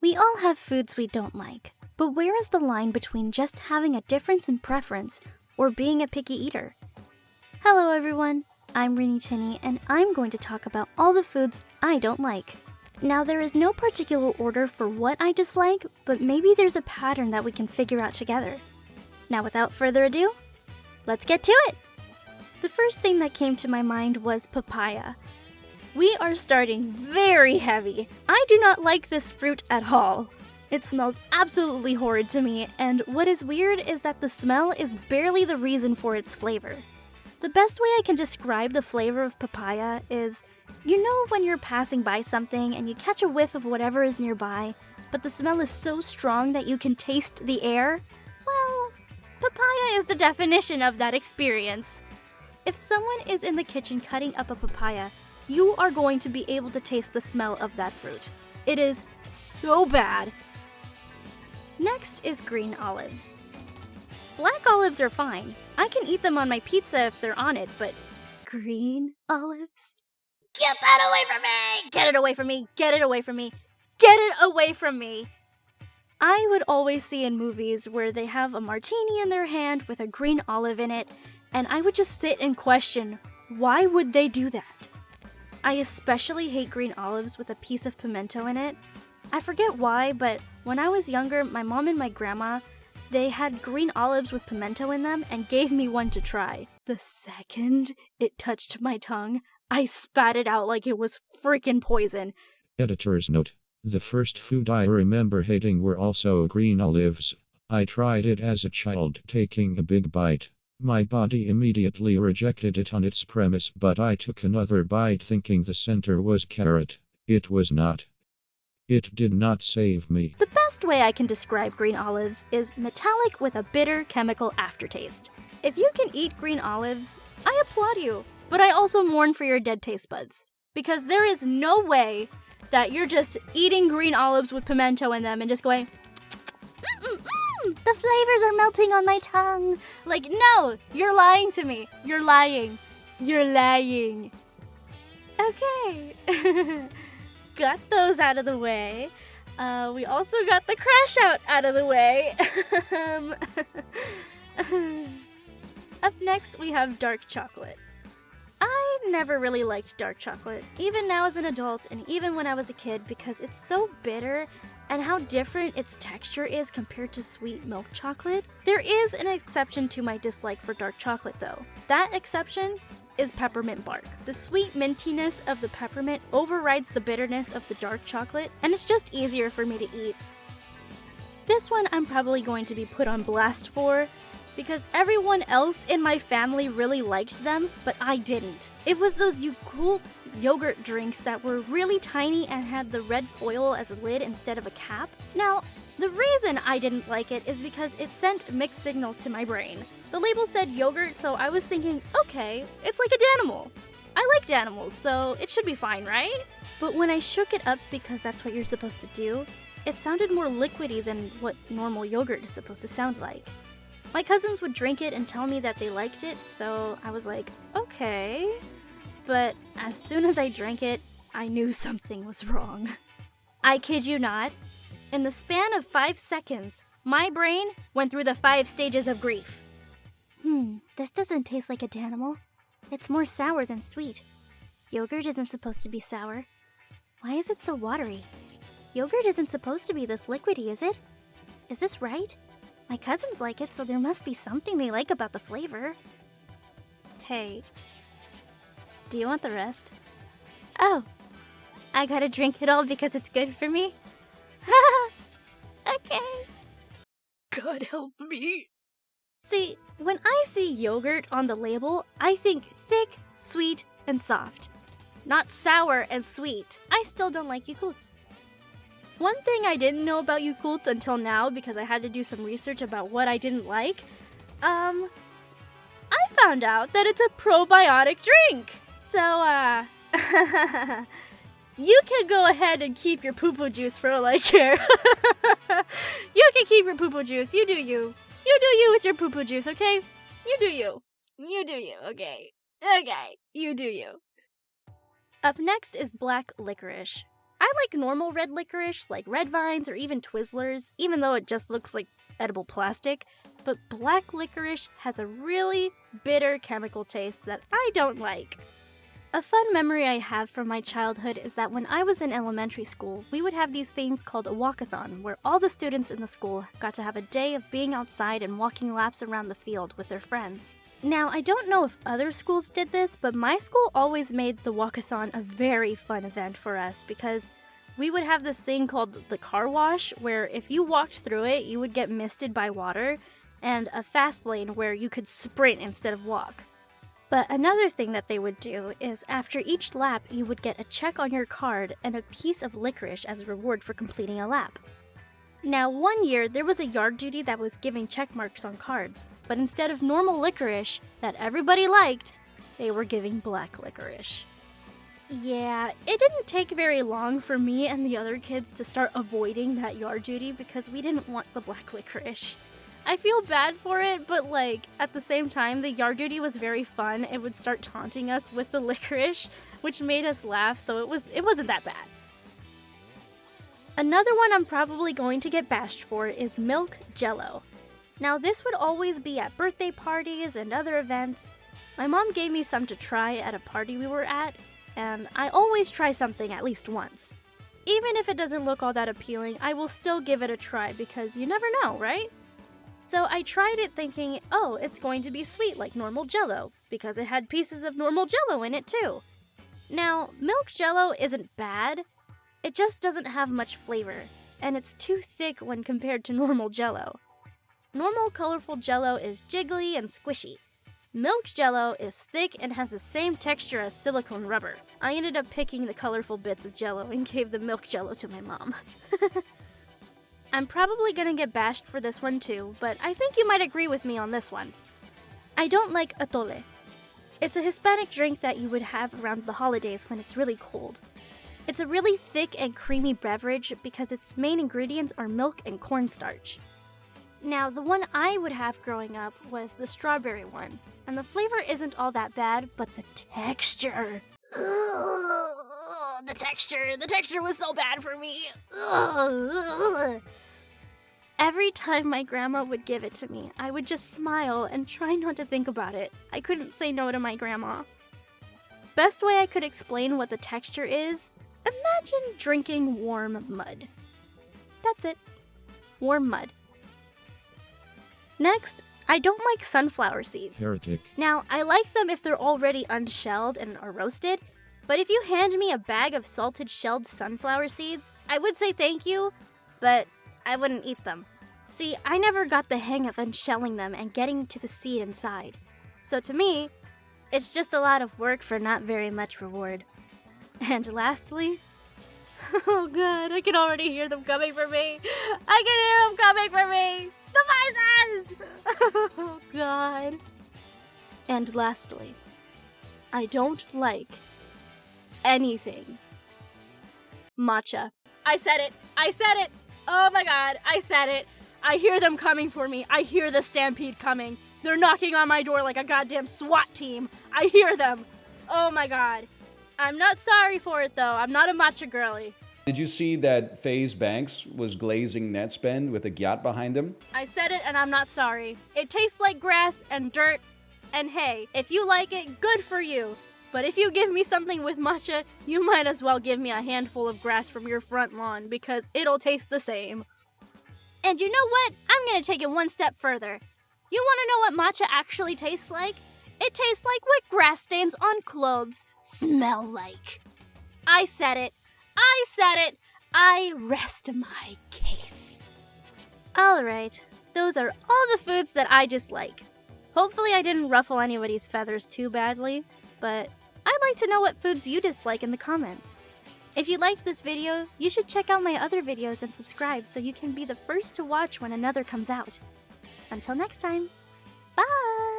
We all have foods we don't like, but where is the line between just having a difference in preference or being a picky eater? Hello everyone, I'm Rini Tinney and I'm going to talk about all the foods I don't like. Now there is no particular order for what I dislike, but maybe there's a pattern that we can figure out together. Now without further ado, let's get to it! The first thing that came to my mind was papaya. We are starting very heavy. I do not like this fruit at all. It smells absolutely horrid to me, and what is weird is that the smell is barely the reason for its flavor. The best way I can describe the flavor of papaya is, you know when you're passing by something and you catch a whiff of whatever is nearby, but the smell is so strong that you can taste the air? Well, papaya is the definition of that experience. If someone is in the kitchen cutting up a papaya, you are going to be able to taste the smell of that fruit. It is so bad. Next is green olives. Black olives are fine. I can eat them on my pizza if they're on it, but green olives? Get that away from me! Get it away from me! Get it away from me! Get it away from me! I would always see in movies where they have a martini in their hand with a green olive in it, and I would just sit and question, why would they do that? I especially hate green olives with a piece of pimento in it. I forget why, but when I was younger, my mom and my grandma, they had green olives with pimento in them and gave me one to try. The second it touched my tongue, I spat it out like it was freaking poison. Editor's note: the first food I remember hating were also green olives. I tried it as a child, taking a big bite. My body immediately rejected it on its premise, but I took another bite thinking the center was carrot. It was not. It did not save me. The best way I can describe green olives is metallic with a bitter chemical aftertaste. If you can eat green olives, I applaud you, but I also mourn for your dead taste buds. Because there is no way that you're just eating green olives with pimento in them and just going, the flavors are melting on my tongue. Like, no, you're lying to me. You're lying. You're lying. Okay. Got those out of the way. We also got the crash out of the way. Up next, we have dark chocolate. I never really liked dark chocolate, even now as an adult and even when I was a kid, because it's so bitter and how different its texture is compared to sweet milk chocolate. There is an exception to my dislike for dark chocolate though. That exception is peppermint bark. The sweet mintiness of the peppermint overrides the bitterness of the dark chocolate, and it's just easier for me to eat. This one I'm probably going to be put on blast for, because everyone else in my family really liked them, but I didn't. It was those Yakult yogurt drinks that were really tiny and had the red foil as a lid instead of a cap. Now, the reason I didn't like it is because it sent mixed signals to my brain. The label said yogurt, so I was thinking, okay, it's like a Danimal. I like Danimals, so it should be fine, right? But when I shook it up, because that's what you're supposed to do, it sounded more liquidy than what normal yogurt is supposed to sound like. My cousins would drink it and tell me that they liked it, so I was like, okay. But as soon as I drank it, I knew something was wrong. I kid you not. In the span of 5 seconds, my brain went through the 5 stages of grief. This doesn't taste like a Danimal. It's more sour than sweet. Yogurt isn't supposed to be sour. Why is it so watery? Yogurt isn't supposed to be this liquidy, is it? Is this right? My cousins like it, so there must be something they like about the flavor. Hey, do you want the rest? Oh, I gotta drink it all because it's good for me? Okay. God help me. See, when I see yogurt on the label, I think thick, sweet, and soft. Not sour and sweet. I still don't like Yakults. One thing I didn't know about Yakults until now, because I had to do some research about what I didn't like, I found out that it's a probiotic drink. So, you can go ahead and keep your poo-poo juice for all I care. You can keep your poo-poo juice. You do you. You do you with your poo-poo juice, okay? You do you. You do you, okay? Okay, you do you. Up next is black licorice. I like normal red licorice, like Red Vines or even Twizzlers, even though it just looks like edible plastic. But black licorice has a really bitter chemical taste that I don't like. A fun memory I have from my childhood is that when I was in elementary school, we would have these things called a walkathon, where all the students in the school got to have a day of being outside and walking laps around the field with their friends. Now, I don't know if other schools did this, but my school always made the walkathon a very fun event for us because we would have this thing called the car wash, where if you walked through it, you would get misted by water, and a fast lane where you could sprint instead of walk. But another thing that they would do is after each lap, you would get a check on your card and a piece of licorice as a reward for completing a lap. Now, one year, there was a yard duty that was giving check marks on cards, but instead of normal licorice that everybody liked, they were giving black licorice. Yeah, it didn't take very long for me and the other kids to start avoiding that yard duty because we didn't want the black licorice. I feel bad for it, but at the same time, the yard duty was very fun. It would start taunting us with the licorice, which made us laugh, so it wasn't that bad. Another one I'm probably going to get bashed for is milk jello. Now, this would always be at birthday parties and other events. My mom gave me some to try at a party we were at, and I always try something at least once. Even if it doesn't look all that appealing, I will still give it a try because you never know, right? So I tried it thinking, oh, it's going to be sweet like normal jello, because it had pieces of normal jello in it too. Now, milk jello isn't bad, it just doesn't have much flavor, and it's too thick when compared to normal jello. Normal colorful jello is jiggly and squishy. Milk jello is thick and has the same texture as silicone rubber. I ended up picking the colorful bits of jello and gave the milk jello to my mom. I'm probably gonna get bashed for this one too, but I think you might agree with me on this one. I don't like atole. It's a Hispanic drink that you would have around the holidays when it's really cold. It's a really thick and creamy beverage because its main ingredients are milk and cornstarch. Now, the one I would have growing up was the strawberry one, and the flavor isn't all that bad, but the texture. Ugh, the texture was so bad for me. Ugh. Every time my grandma would give it to me, I would just smile and try not to think about it. I couldn't say no to my grandma. Best way I could explain what the texture is, imagine drinking warm mud. That's it. Warm mud. Next, I don't like sunflower seeds. Heretic. Now, I like them if they're already unshelled and are roasted, but if you hand me a bag of salted shelled sunflower seeds, I would say thank you, but I wouldn't eat them. See, I never got the hang of unshelling them and getting to the seed inside. So to me, it's just a lot of work for not very much reward. And lastly, oh god, I can already hear them coming for me. I can hear them coming for me. The voices! Oh god. And lastly, I don't like anything matcha. I said it. Oh my god, I said it. I hear them coming for me. I hear the stampede coming. They're knocking on my door like a goddamn SWAT team. I hear them. Oh my god. I'm not sorry for it though. I'm not a matcha girly. Did you see that FaZe Banks was glazing Netspend with a yacht behind him? I said it and I'm not sorry. It tastes like grass and dirt. And hey, if you like it, good for you. But if you give me something with matcha, you might as well give me a handful of grass from your front lawn because it'll taste the same. And you know what? I'm gonna take it one step further. You wanna know what matcha actually tastes like? It tastes like what grass stains on clothes smell like. I said it. I rest my case. Alright, those are all the foods that I dislike. Hopefully I didn't ruffle anybody's feathers too badly, but I'd like to know what foods you dislike in the comments. If you liked this video, you should check out my other videos and subscribe so you can be the first to watch when another comes out. Until next time, bye!